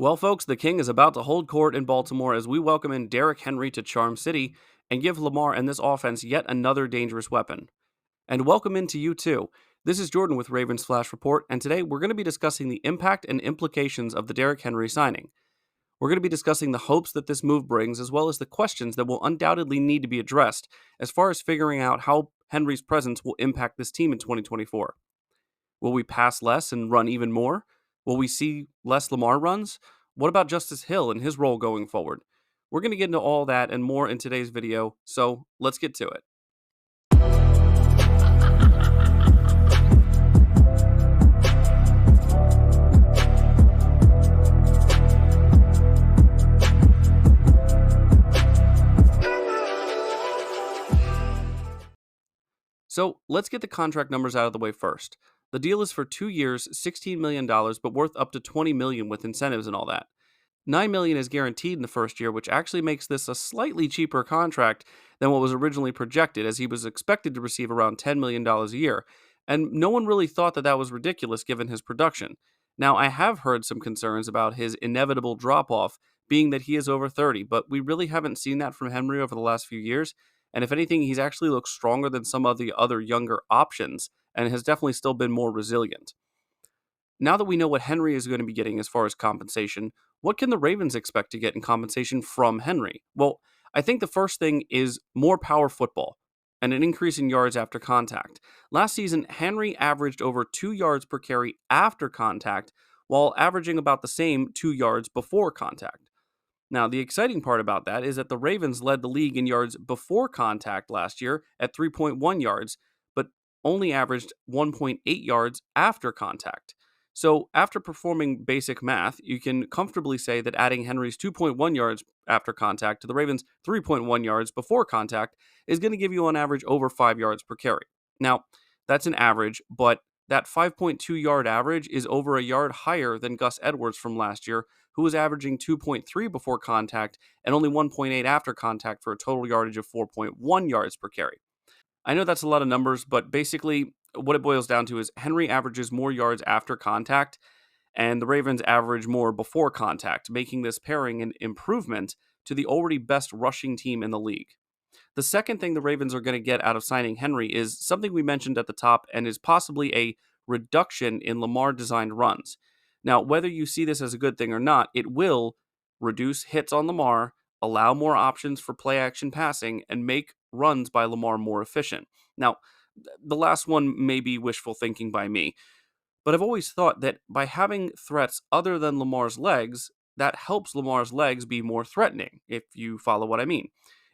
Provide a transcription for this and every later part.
Well, folks, the King is about to hold court in Baltimore as we welcome in Derrick Henry to Charm City and give Lamar and this offense yet another dangerous weapon. And welcome into you too. This is Jordan with Ravens Flash Report, and today we're going to be discussing the impact and implications of the Derrick Henry signing. We're going to be discussing the hopes that this move brings, as well as the questions that will undoubtedly need to be addressed as far as figuring out how Henry's presence will impact this team in 2024. Will we pass less and run even more? Will we see less Lamar runs? What about Justice Hill and his role going forward? We're going to get into all that and more in today's video, so let's get to it. So let's get the contract numbers out of the way first. The deal is for 2 years, $16 million, but worth up to $20 million with incentives and all that. $9 million is guaranteed in the first year, which actually makes this a slightly cheaper contract than what was originally projected, as he was expected to receive around $10 million a year. And no one really thought that that was ridiculous given his production. Now, I have heard some concerns about his inevitable drop off, being that he is over 30, but we really haven't seen that from Henry over the last few years. And if anything, he's actually looked stronger than some of the other younger options and has definitely still been more resilient. Now that we know what Henry is going to be getting as far as compensation, what can the Ravens expect to get in compensation from Henry? Well, I think the first thing is more power football and an increase in yards after contact. Last season, Henry averaged over 2 yards per carry after contact, while averaging about the same 2 yards before contact. Now, the exciting part about that is that the Ravens led the league in yards before contact last year at 3.1 yards, but only averaged 1.8 yards after contact. So, after performing basic math, you can comfortably say that adding Henry's 2.1 yards after contact to the Ravens' 3.1 yards before contact is going to give you on average over 5 yards per carry. Now, that's an average, but that 5.2 yard average is over a yard higher than Gus Edwards from last year, who was averaging 2.3 before contact and only 1.8 after contact for a total yardage of 4.1 yards per carry. I know that's a lot of numbers, but basically what it boils down to is Henry averages more yards after contact, and the Ravens average more before contact, making this pairing an improvement to the already best rushing team in the league. The second thing the Ravens are going to get out of signing Henry is something we mentioned at the top and is possibly a reduction in Lamar designed runs. Now, whether you see this as a good thing or not, it will reduce hits on Lamar, allow more options for play action passing, and make runs by Lamar more efficient. Now, the last one may be wishful thinking by me, but I've always thought that by having threats other than Lamar's legs, that helps Lamar's legs be more threatening, if you follow what I mean.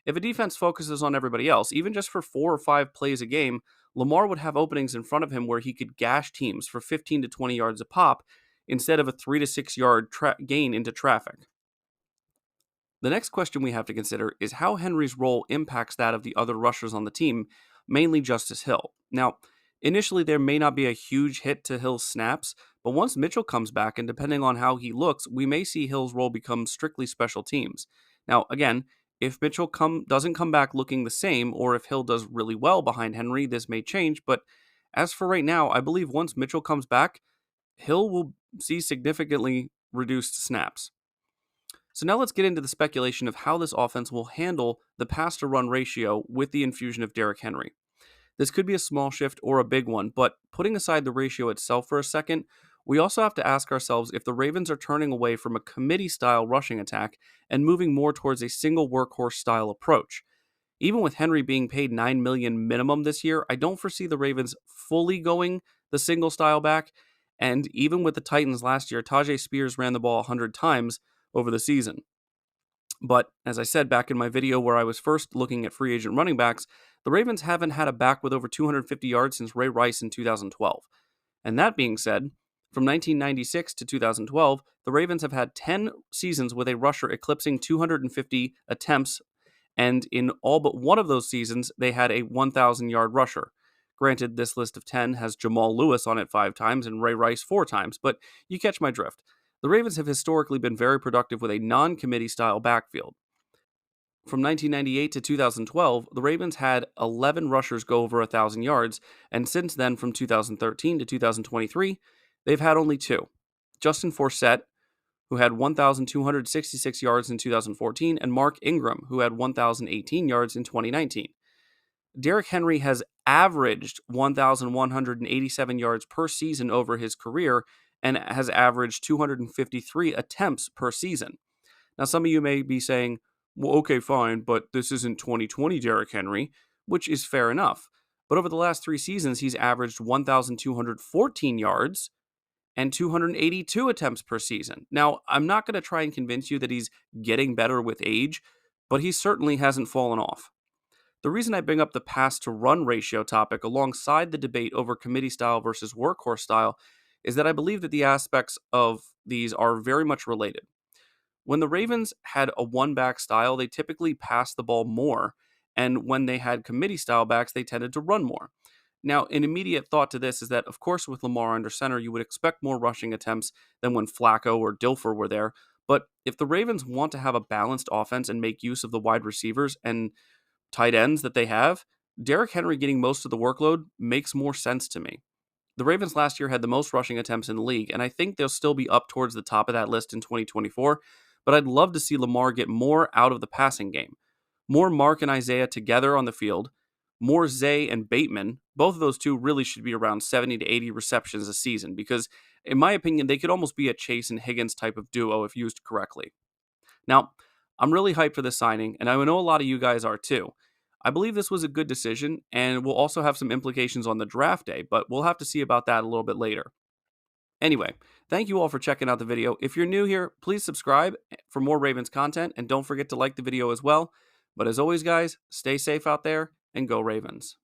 If a defense focuses on everybody else, even just for 4 or 5 plays a game, Lamar would have openings in front of him where he could gash teams for 15 to 20 yards a pop instead of a 3 to 6 yard gain into traffic. The next question we have to consider is how Henry's role impacts that of the other rushers on the team, mainly Justice Hill. Now, initially there may not be a huge hit to Hill's snaps, but once Mitchell comes back and depending on how he looks, we may see Hill's role become strictly special teams. Now, again, if Mitchell doesn't come back looking the same, or if Hill does really well behind Henry, this may change, but as for right now, I believe once Mitchell comes back, Hill will see significantly reduced snaps. So now let's get into the speculation of how this offense will handle the pass-to-run ratio with the infusion of Derrick Henry. This could be a small shift or a big one, but putting aside the ratio itself for a second, we also have to ask ourselves if the Ravens are turning away from a committee-style rushing attack and moving more towards a single workhorse-style approach. Even with Henry being paid $9 million minimum this year, I don't foresee the Ravens fully going the single style back, and even with the Titans last year, Tajay Spears ran the ball 100 times over the season. But as I said back in my video where I was first looking at free agent running backs, the Ravens haven't had a back with over 250 yards since Ray Rice in 2012. And that being said, from 1996 to 2012, the Ravens have had 10 seasons with a rusher eclipsing 250 attempts, and in all but one of those seasons, they had a 1,000-yard rusher. Granted, this list of 10 has Jamal Lewis on it 5 times and Ray Rice 4 times, but you catch my drift. The Ravens have historically been very productive with a non-committee style backfield. From 1998 to 2012, the Ravens had 11 rushers go over 1,000 yards, and since then, from 2013 to 2023, they've had only 2. Justin Forsett, who had 1,266 yards in 2014, and Mark Ingram, who had 1,018 yards in 2019. Derrick Henry has averaged 1,187 yards per season over his career and has averaged 253 attempts per season. Now, some of you may be saying, well, okay, fine, but this isn't 2020 Derrick Henry, which is fair enough. But over the last 3 seasons, he's averaged 1,214 yards and 282 attempts per season. Now, I'm not going to try and convince you that he's getting better with age, but he certainly hasn't fallen off. The reason I bring up the pass to run ratio topic alongside the debate over committee style versus workhorse style is that I believe that the aspects of these are very much related. When the Ravens had a one back style, they typically passed the ball more, and when they had committee style backs, they tended to run more. Now, an immediate thought to this is that, of course, with Lamar under center, you would expect more rushing attempts than when Flacco or Dilfer were there. But if the Ravens want to have a balanced offense and make use of the wide receivers and tight ends that they have, Derrick Henry getting most of the workload makes more sense to me. The Ravens last year had the most rushing attempts in the league, and I think they'll still be up towards the top of that list in 2024, but I'd love to see Lamar get more out of the passing game. More Mark and Isaiah together on the field, more Zay and Bateman. Both of those two really should be around 70 to 80 receptions a season because, in my opinion, they could almost be a Chase and Higgins type of duo if used correctly. Now, I'm really hyped for this signing, and I know a lot of you guys are too. I believe this was a good decision, and will also have some implications on the draft day, but we'll have to see about that a little bit later. Anyway, thank you all for checking out the video. If you're new here, please subscribe for more Ravens content, and don't forget to like the video as well. But as always, guys, stay safe out there, and go Ravens.